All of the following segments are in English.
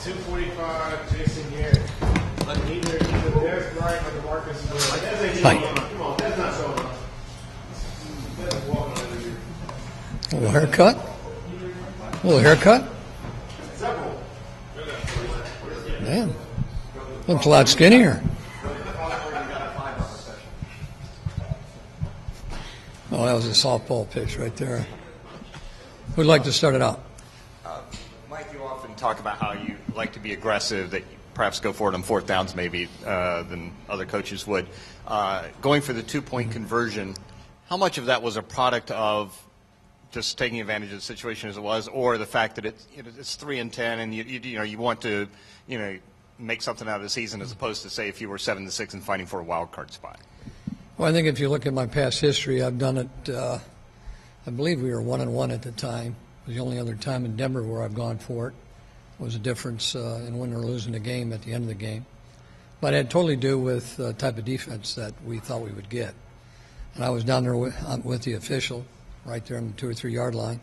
245, Jason Garrett. Either Des Bryant or DeMarcus Will. Des ain't going on. Come on, Des not showing up. Des is walking over here. A little haircut? A little haircut? Man, looks a lot skinnier. Oh, that was a softball pitch right there. Who'd like to start it out? Mike, you often talk about how you like to be aggressive, that you perhaps go for it on fourth downs maybe than other coaches would. Going for the two-point conversion, how much of that was a product of just taking advantage of the situation as it was, or the fact that it's 3-10 and you want to make something out of the season as opposed to, say, if you were 7-6 and fighting for a wild card spot? Well, I think if you look at my past history, I've done it. I believe we were 1-1 at the time. It was the only other time in Denver where I've gone for it. It was a difference in winning or losing a game at the end of the game. But it had totally to do with the type of defense that we thought we would get. And I was down there with the official right there on the 2 or 3 yard line.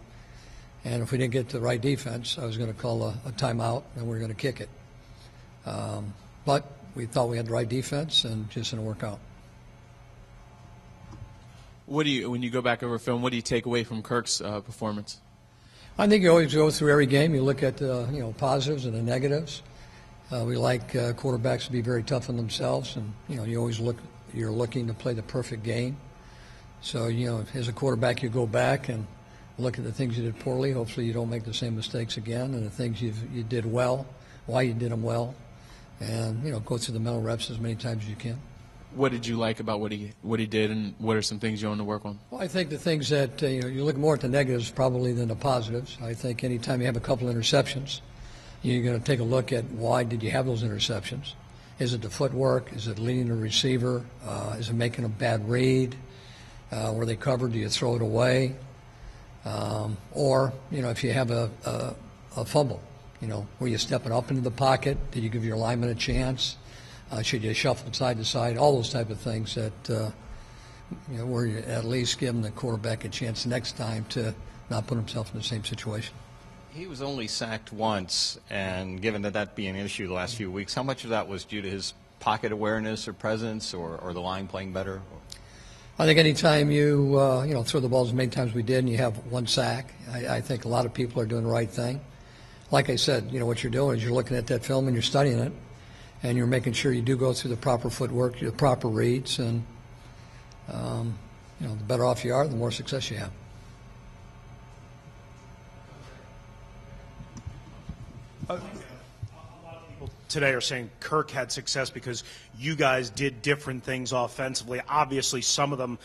And if we didn't get the right defense, I was going to call a timeout and we were going to kick it. But we thought we had the right defense and it just didn't work out. When you go back over film, what do you take away from Kirk's performance? I think you always go through every game. You look at the positives and the negatives. We like quarterbacks to be very tough on themselves, and you always you're looking to play the perfect game. So as a quarterback, you go back and look at the things you did poorly. Hopefully, you don't make the same mistakes again, and the things you did well, why you did them well, and go through the mental reps as many times as you can. What did you like about what he did, and what are some things you want to work on? Well, I think the things that you look more at the negatives probably than the positives. I think anytime you have a couple interceptions, you're going to take a look at why did you have those interceptions. Is it the footwork? Is it leading the receiver? Is it making a bad read? Were they covered? Do you throw it away? Or if you have a fumble, were you stepping up into the pocket? Did you give your lineman a chance? Should you shuffle side to side? All those type of things that where you at least give the quarterback a chance next time to not put himself in the same situation. He was only sacked once, and given that being an issue the last few weeks, how much of that was due to his pocket awareness or presence, or the line playing better? I think anytime you throw the ball as many times we did and you have one sack, I think a lot of people are doing the right thing. Like I said, what you're doing is you're looking at that film and you're studying it, and you're making sure you do go through the proper footwork, the proper reads, and the better off you are, the more success you have. A lot of people today are saying Kirk had success because you guys did different things offensively. Obviously, some of them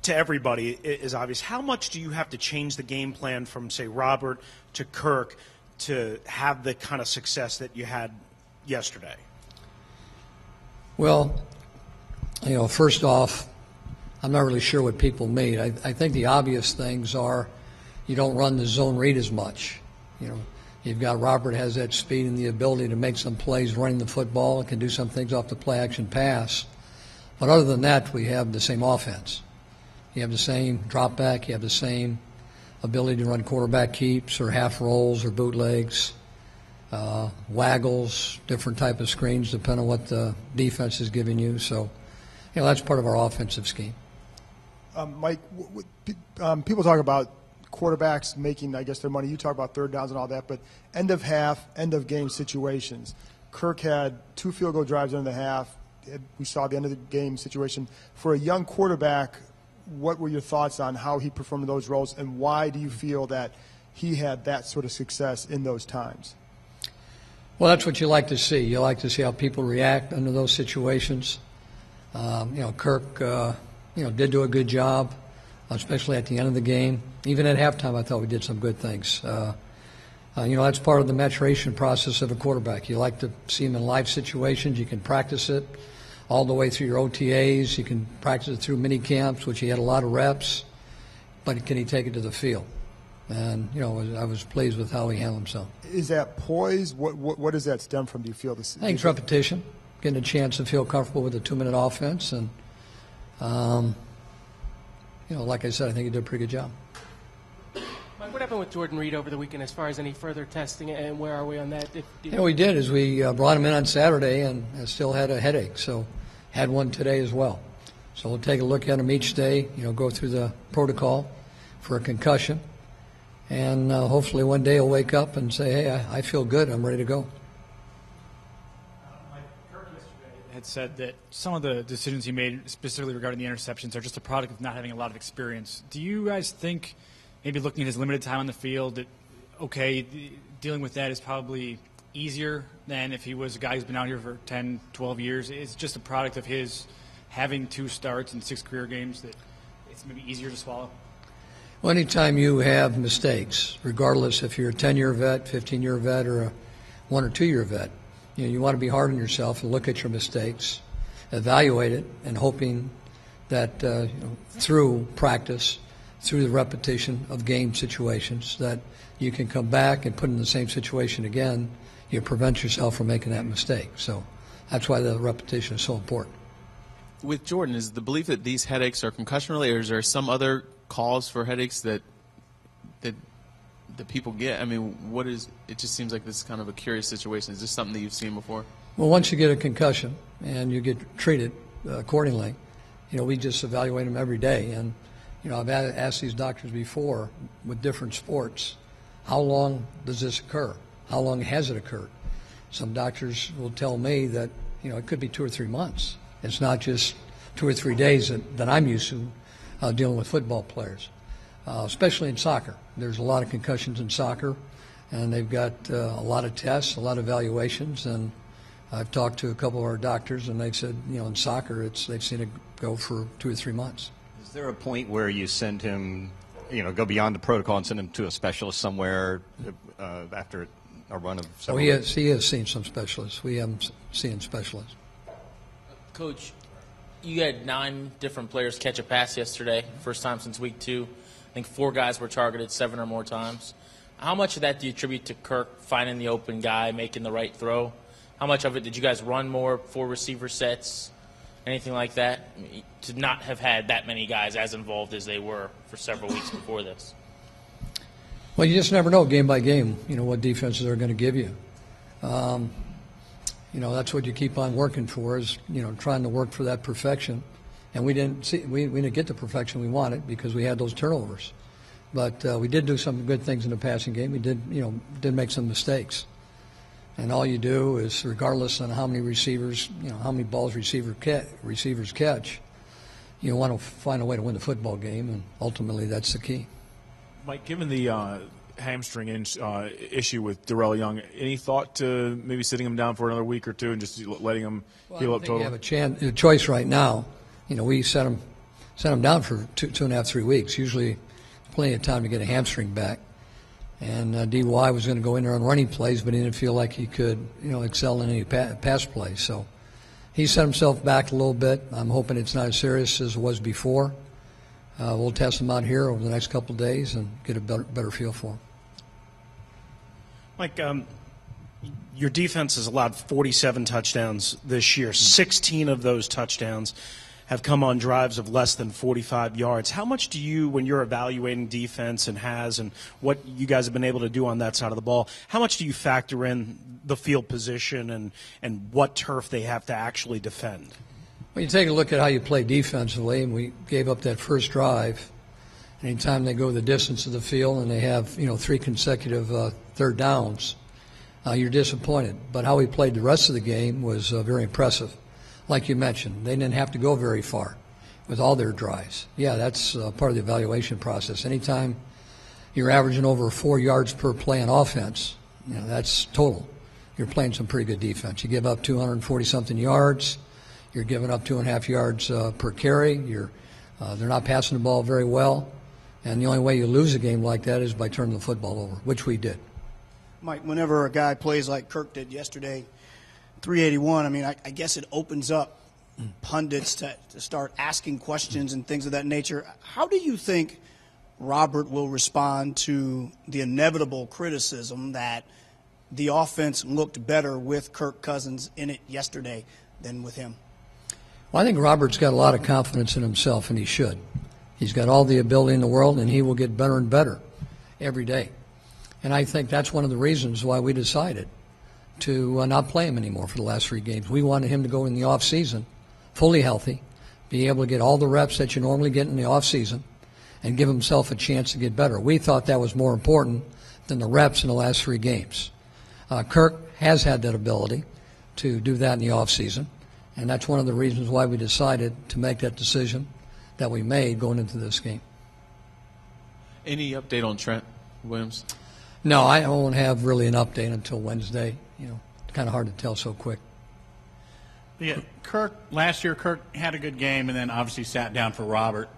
to everybody is obvious. How much do you have to change the game plan from, say, Robert to Kirk to have the kind of success that you had yesterday? Well, first off, I'm not really sure what people mean. I think the obvious things are you don't run the zone read as much. You've got Robert has that speed and the ability to make some plays running the football and can do some things off the play action pass. But other than that, we have the same offense. You have the same drop back. You have the same ability to run quarterback keeps or half rolls or bootlegs. Waggles, different type of screens, depending on what the defense is giving you. So, that's part of our offensive scheme. Mike, people talk about quarterbacks making, I guess, their money. You talk about third downs and all that, but end of half, end of game situations. Kirk had 2 field goal drives in the half. We saw the end of the game situation. For a young quarterback, what were your thoughts on how he performed in those roles, and why do you feel that he had that sort of success in those times? Well, that's what you like to see. You like to see how people react under those situations. Kirk, did do a good job, especially at the end of the game. Even at halftime, I thought we did some good things. That's part of the maturation process of a quarterback. You like to see him in live situations. You can practice it all the way through your OTAs. You can practice it through mini camps, which he had a lot of reps. But can he take it to the field? And, I was pleased with how he handled himself. Is that poise? What does that stem from, do you feel? I think it's repetition, getting a chance to feel comfortable with a 2-minute offense. And, like I said, I think he did a pretty good job. Mike, what happened happened with Jordan Reed over the weekend as far as any further testing, and where are we on that? What we did is we brought him in on Saturday and still had a headache, so had one today as well. So we'll take a look at him each day, go through the protocol for a concussion, and hopefully one day he'll wake up and say, hey, I feel good, I'm ready to go. Kirk yesterday had said that some of the decisions he made, specifically regarding the interceptions, are just a product of not having a lot of experience. Do you guys think, maybe looking at his limited time on the field, that, okay, dealing with that is probably easier than if he was a guy who's been out here for 10, 12 years? It's just a product of his having 2 starts in 6 career games that it's maybe easier to swallow? Well, anytime you have mistakes, regardless if you're a 10-year vet, 15-year vet, or a 1 or 2-year vet, you want to be hard on yourself and look at your mistakes, evaluate it, and hoping that through practice, through the repetition of game situations, that you can come back and put in the same situation again. You prevent yourself from making that mistake. So that's why the repetition is so important. With Jordan, is the belief that these headaches are concussion-related, or is there some other cause for headaches that people get? I mean, it just seems like this is kind of a curious situation. Is this something that you've seen before? Well, once you get a concussion and you get treated accordingly, we just evaluate them every day. And, I've asked these doctors before with different sports, how long does this occur? How long has it occurred? Some doctors will tell me that, it could be 2 or 3 months. It's not just 2 or 3 days that I'm used to dealing with football players, especially in soccer. There's a lot of concussions in soccer, and they've got a lot of tests, a lot of evaluations. And I've talked to a couple of our doctors, and they've said, in soccer, they've seen it go for 2 or 3 months. Is there a point where you send him, go beyond the protocol and send him to a specialist somewhere after a run of several weeks? He has seen some specialists. We haven't seen specialists. Coach, you had 9 different players catch a pass yesterday, first time since week 2. I think 4 guys were targeted 7 or more times. How much of that do you attribute to Kirk finding the open guy, making the right throw? How much of it did you guys run more 4 receiver sets, anything like that, to not have had that many guys as involved as they were for several weeks before this? Well, you just never know game by game, what defenses are going to give you. That's what you keep on working for, is, trying to work for that perfection. And we didn't get the perfection we wanted because we had those turnovers. But we did do some good things in the passing game. We did make some mistakes. And all you do is, regardless on how many receivers, how many balls receivers catch, you want to find a way to win the football game, and ultimately that's the key. Mike, given the hamstring issue with Darrell Young, any thought to maybe sitting him down for another week or 2 and just letting him heal up totally? I think you have a choice right now. We set him down for 2.5, 3 weeks. Usually plenty of time to get a hamstring back. And D.Y. was going to go in there on running plays, but he didn't feel like he could, excel in any pass plays. So he set himself back a little bit. I'm hoping it's not as serious as it was before. We'll test him out here over the next couple of days and get a better feel for him. Mike, your defense has allowed 47 touchdowns this year. 16 of those touchdowns have come on drives of less than 45 yards. How much do you, when you're evaluating defense and what you guys have been able to do on that side of the ball, how much do you factor in the field position and what turf they have to actually defend? Well, you take a look at how you play defensively, and we gave up that first drive. Anytime they go the distance of the field and they have, 3 consecutive third downs, you're disappointed. But how we played the rest of the game was very impressive. Like you mentioned, they didn't have to go very far with all their drives. Yeah, that's part of the evaluation process. Anytime you're averaging over 4 yards per play on offense, that's total. You're playing some pretty good defense. You give up 240-something yards. You're giving up 2.5 yards per carry. They're not passing the ball very well. And the only way you lose a game like that is by turning the football over, which we did. Mike, whenever a guy plays like Kirk did yesterday, 381, I guess it opens up pundits to start asking questions and things of that nature. How do you think Robert will respond to the inevitable criticism that the offense looked better with Kirk Cousins in it yesterday than with him? Well, I think Robert's got a lot of confidence in himself, and he should. He's got all the ability in the world, and he will get better and better. every day. And I think that's one of the reasons why we decided to not play him anymore for the last 3 games. We wanted him to go in the off season fully healthy, be able to get all the reps that you normally get in the off season, and give himself a chance to get better. We thought that was more important than the reps in the last 3 games. Kirk has had that ability to do that in the off season, and that's one of the reasons why we decided to make that decision that we made going into this game. Any update on Trent Williams? No, I won't have really an update until Wednesday. It's kind of hard to tell so quick. Yeah, last year Kirk had a good game and then obviously sat down for Robert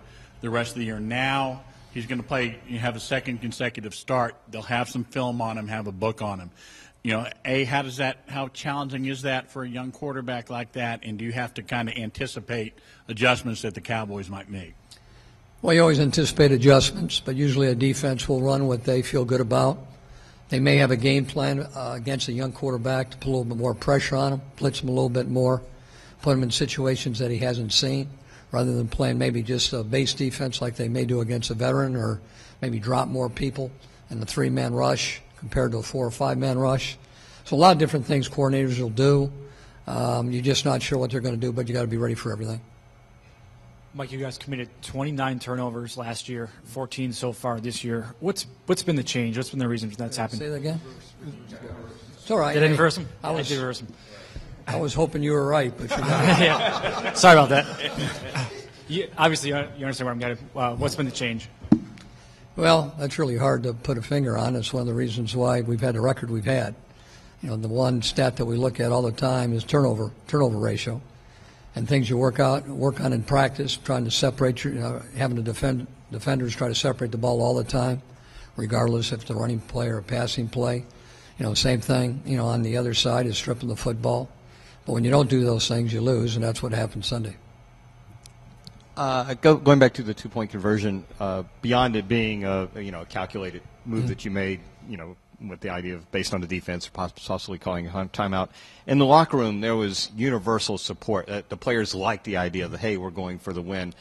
the rest of the year. Now he's going to play, have a second consecutive start. They'll have some film on him, have a book on him. How challenging is that for a young quarterback like that? And do you have to kind of anticipate adjustments that the Cowboys might make? Well, you always anticipate adjustments, but usually a defense will run what they feel good about. They may have a game plan against a young quarterback to put a little bit more pressure on him, blitz him a little bit more, put him in situations that he hasn't seen, rather than playing maybe just a base defense like they may do against a veteran, or maybe drop more people in the 3-man rush compared to a 4 or 5-man rush. So a lot of different things coordinators will do. You're just not sure what they're going to do, but you got to be ready for everything. Mike, you guys committed 29 turnovers last year, 14 so far this year. What's been the change? What's been the reason that's happened? Say that again? It's all right. Did I inverse him? I did reverse him. I was hoping you were right, but you're not. Yeah. Sorry about that. Obviously, you understand where I'm going. What's been the change? Well, that's really hard to put a finger on. It's one of the reasons why we've had the record we've had. The one stat that we look at all the time is turnover ratio. And things you work on in practice, trying to separate having to defenders try to separate the ball all the time, regardless if it's a running play or a passing play. Same thing, on the other side is stripping the football. But when you don't do those things, you lose, and that's what happened Sunday. Going back to the 2-point conversion, beyond it being a calculated move that you made, with the idea of based on the defense, possibly calling a timeout. In the locker room, there was universal support. The players liked the idea that, hey, we're going for the win.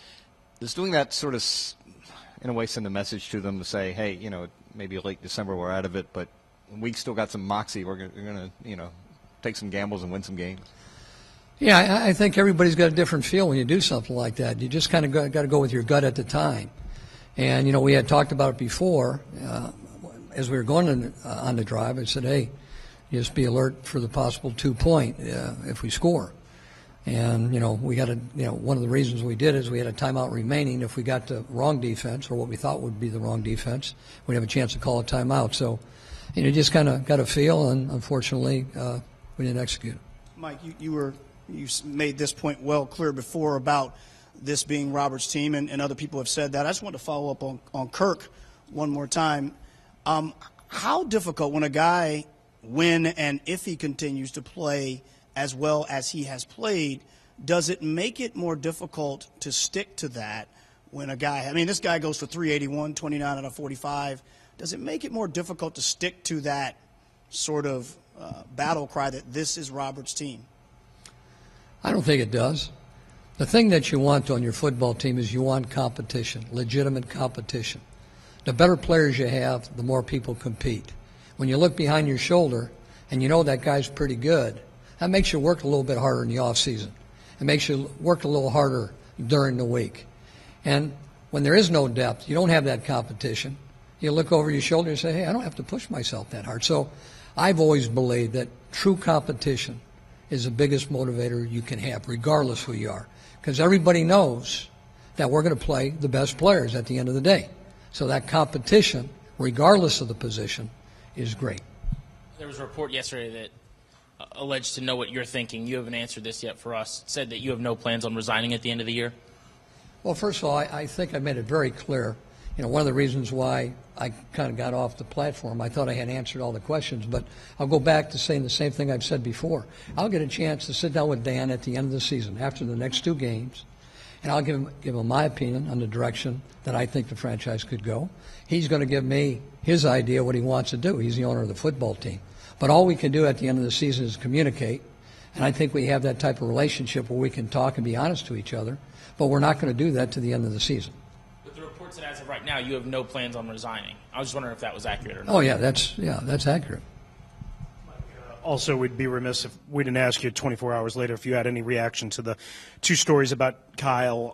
Does doing that sort of, in a way, send a message to them to say, hey, maybe late December we're out of it, but we still got some moxie. We're going to, take some gambles and win some games? Yeah, I think everybody's got a different feel when you do something like that. You just kind of got to go with your gut at the time. And, we had talked about it before. As we were going on the drive, I said, hey, just be alert for the possible 2-point if we score. And, we got one of the reasons we did is we had a timeout remaining. If we got the wrong defense, or what we thought would be the wrong defense, we'd have a chance to call a timeout. So, you just kind of got a feel, and unfortunately, we didn't execute. Mike, you made this point well clear before about this being Robert's team, and other people have said that. I just want to follow up on Kirk one more time. How difficult, when a guy, when and if he continues to play as well as he has played, does it make it more difficult to stick to that when a guy, this guy goes for 381, 29 out of 45. Does it make it more difficult to stick to that sort of battle cry that this is Robert's team? I don't think it does. The thing that you want on your football team is you want competition, legitimate competition. The better players you have, the more people compete. When you look behind your shoulder and you know that guy's pretty good, that makes you work a little bit harder in the off season. It makes you work a little harder during the week. And when there is no depth, you don't have that competition, you look over your shoulder and say, hey, I don't have to push myself that hard. So I've always believed that true competition is the biggest motivator you can have, regardless who you are. Because everybody knows that we're going to play the best players at the end of the day. So that competition, regardless of the position, is great. There was a report yesterday that alleged to know what you're thinking. You haven't answered this yet for us. It said that you have no plans on resigning at the end of the year. Well, first of all, I think I made it very clear. One of the reasons why I kind of got off the platform, I thought I had answered all the questions, but I'll go back to saying the same thing I've said before. I'll get a chance to sit down with Dan at the end of the season, after the next 2 games, and I'll give him my opinion on the direction that I think the franchise could go. He's going to give me his idea what he wants to do. He's the owner of the football team. But all we can do at the end of the season is communicate, and I think we have that type of relationship where we can talk and be honest to each other, but we're not going to do that to the end of the season. reports that as of right now, you have no plans on resigning. I was just wondering if that was accurate or not. Oh, yeah, that's accurate. Also, we'd be remiss if we didn't ask you 24 hours later if you had any reaction to the two stories about Kyle.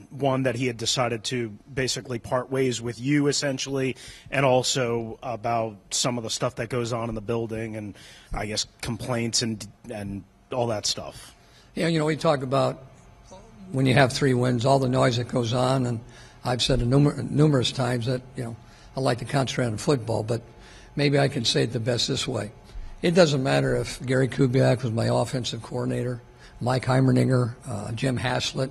One, that he had decided to basically part ways with you, essentially, and also about some of the stuff that goes on in the building and, I guess, complaints and all that stuff. Yeah, we talk about when you have 3 wins, all the noise that goes on, and I've said numerous times that, I like to concentrate on football, but maybe I can say it the best this way. It doesn't matter if Gary Kubiak was my offensive coordinator, Mike Heimerdinger, Jim Haslett.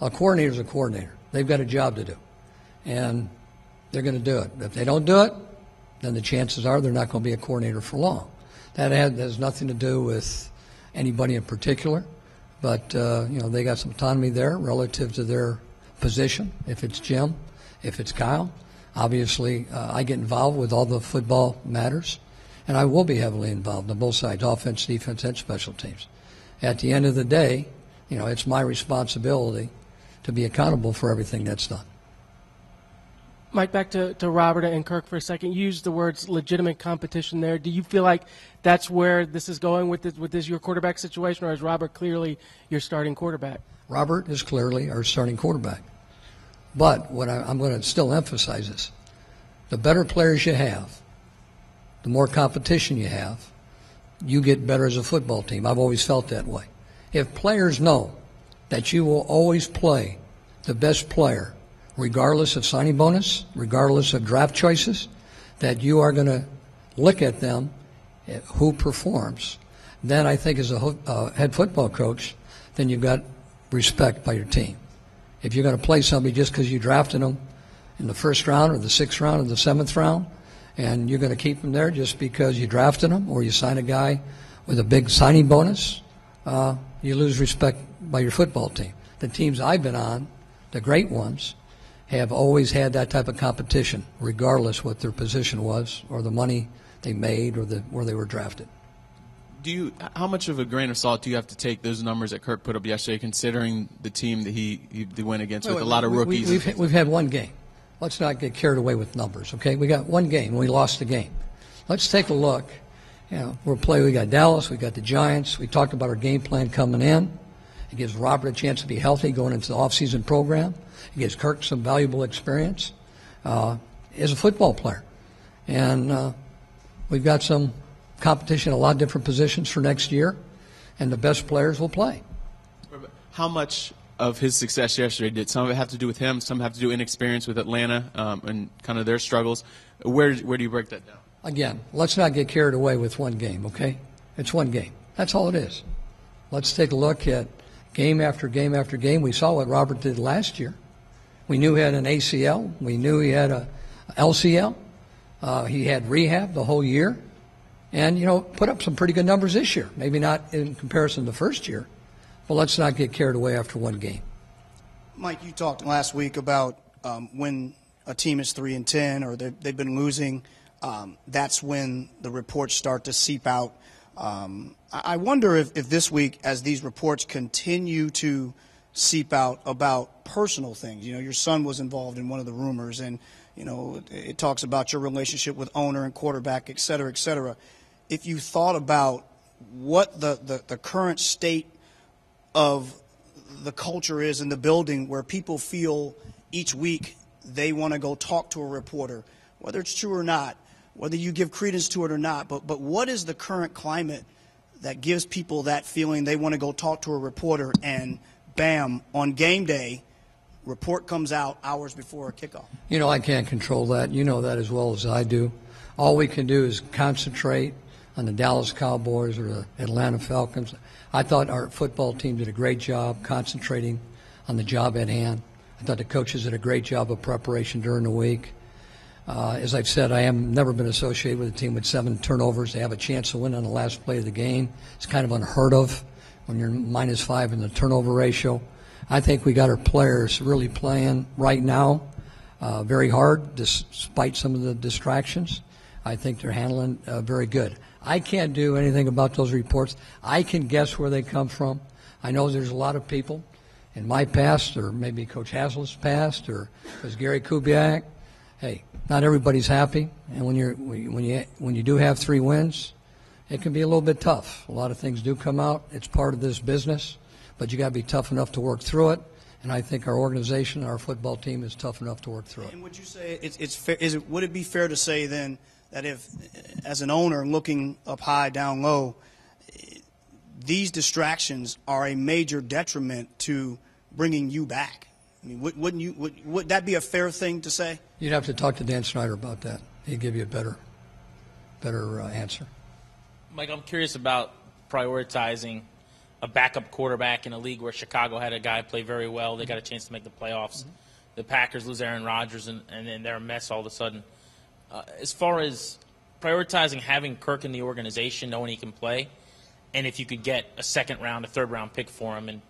A coordinator's a coordinator. They've got a job to do, and they're going to do it. If they don't do it, then the chances are they're not going to be a coordinator for long. That has nothing to do with anybody in particular, but they got some autonomy there relative to their position. If it's Jim, if it's Kyle, obviously I get involved with all the football matters. And I will be heavily involved on both sides, offense, defense, and special teams. At the end of the day, it's my responsibility to be accountable for everything that's done. Mike, back to Robert and Kirk for a second. You used the words legitimate competition there. Do you feel like that's where this is going with this your quarterback situation, or is Robert clearly your starting quarterback? Robert is clearly our starting quarterback. But what I'm going to still emphasize is the better players you have, the more competition you have, you get better as a football team. I've always felt that way. If players know that you will always play the best player, regardless of signing bonus, regardless of draft choices, that you are going to look at them, who performs, then I think as a head football coach, then you've got respect by your team. If you're going to play somebody just because you drafted them in the first round or the 6th round or the 7th round, and you're going to keep them there just because you drafted them or you sign a guy with a big signing bonus, you lose respect by your football team. The teams I've been on, the great ones, have always had that type of competition, regardless what their position was or the money they made or where they were drafted. How much of a grain of salt do you have to take those numbers that Kirk put up yesterday, considering the team that he went against with a lot of rookies? We've had one game. Let's not get carried away with numbers, okay? We got one game, and we lost the game. Let's take a look. We got Dallas, we got the Giants. We talked about our game plan coming in. It gives Robert a chance to be healthy going into the offseason program. It gives Kirk some valuable experience as a football player. And we've got some competition in a lot of different positions for next year, and the best players will play. How much of his success yesterday did some of it have to do with him, some have to do with inexperience with Atlanta and kind of their struggles? Where do you break that down? Again, let's not get carried away with one game, okay? It's one game. That's all it is. Let's take a look at game after game after game. We saw what Robert did last year. We knew he had an ACL. We knew he had a LCL. He had rehab the whole year. And, put up some pretty good numbers this year. Maybe not in comparison to the first year. But let's not get carried away after one game. Mike, you talked last week about when a team is 3-10 or they've been losing, that's when the reports start to seep out. I wonder if this week, as these reports continue to seep out about personal things, your son was involved in one of the rumors, and it talks about your relationship with owner and quarterback, et cetera, if you thought about what the current state of the culture is in the building, where people feel each week they want to go talk to a reporter, whether it's true or not, whether you give credence to it or not, but what is the current climate that gives people that feeling they want to go talk to a reporter, and bam, on game day, report comes out hours before a kickoff? I can't control that. You know that as well as I do. All we can do is concentrate on the Dallas Cowboys or the Atlanta Falcons. I thought our football team did a great job concentrating on the job at hand. I thought the coaches did a great job of preparation during the week. As I've said, I have never been associated with a team with 7 turnovers. They have a chance to win on the last play of the game. It's kind of unheard of when you're -5 in the turnover ratio. I think we got our players really playing right now very hard despite some of the distractions. I think they're handling very good. I can't do anything about those reports. I can guess where they come from. I know there's a lot of people, in my past, or maybe Coach Haslett's past, or was Gary Kubiak. Hey, not everybody's happy, and when you do have 3 wins, it can be a little bit tough. A lot of things do come out. It's part of this business, but you got to be tough enough to work through it. And I think our organization, our football team, is tough enough to work through it. And would you say it's fair? Would it be fair to say then that if, as an owner looking up high, down low, these distractions are a major detriment to bringing you back? I mean, would that be a fair thing to say? You'd have to talk to Dan Snyder about that. He'd give you a better answer. Mike, I'm curious about prioritizing a backup quarterback in a league where Chicago had a guy play very well. They got a chance to make the playoffs. Mm-hmm. The Packers lose Aaron Rodgers, and then they're a mess all of a sudden. As far as prioritizing having Kirk in the organization, knowing he can play, and if you could get a second-round, a third-round pick for him, and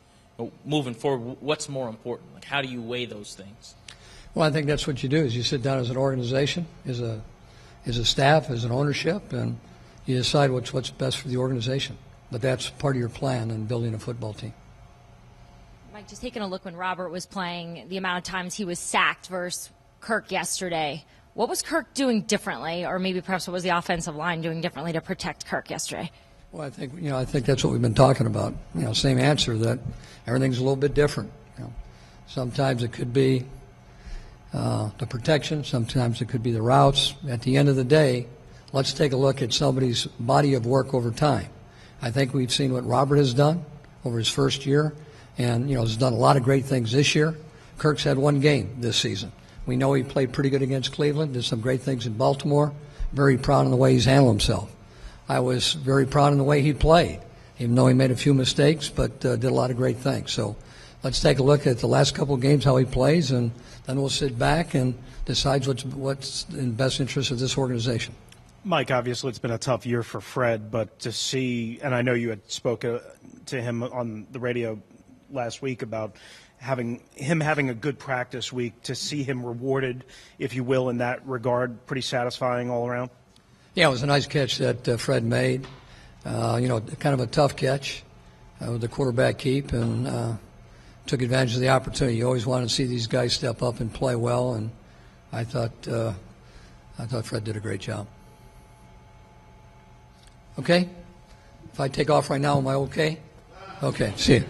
moving forward, what's more important? Like, how do you weigh those things? Well, I think that's what you do is you sit down as an organization, as a staff, as an ownership, and you decide what's best for the organization. But that's part of your plan in building a football team. Mike, just taking a look when Robert was playing, the amount of times he was sacked versus Kirk yesterday. What was Kirk doing differently, or maybe perhaps what was the offensive line doing differently to protect Kirk yesterday? Well, I think that's what we've been talking about. Same answer, that everything's a little bit different. Sometimes it could be the protection, sometimes it could be the routes. At the end of the day, let's take a look at somebody's body of work over time. I think we've seen what Robert has done over his first year, and has done a lot of great things this year. Kirk's had 1 game this season. We know he played pretty good against Cleveland, did some great things in Baltimore. Very proud of the way he's handled himself. I was very proud of the way he played, even though he made a few mistakes, but did a lot of great things. So let's take a look at the last couple of games, how he plays, and then we'll sit back and decide what's in the best interest of this organization. Mike, obviously it's been a tough year for Fred, but to see, and I know you had spoken to him on the radio last week about having a good practice week, to see him rewarded, if you will, in that regard, pretty satisfying all around? Yeah, it was a nice catch that Fred made. Kind of a tough catch with the quarterback keep, and took advantage of the opportunity. You always want to see these guys step up and play well, and I thought Fred did a great job. Okay? If I take off right now, am I okay? Okay, see you.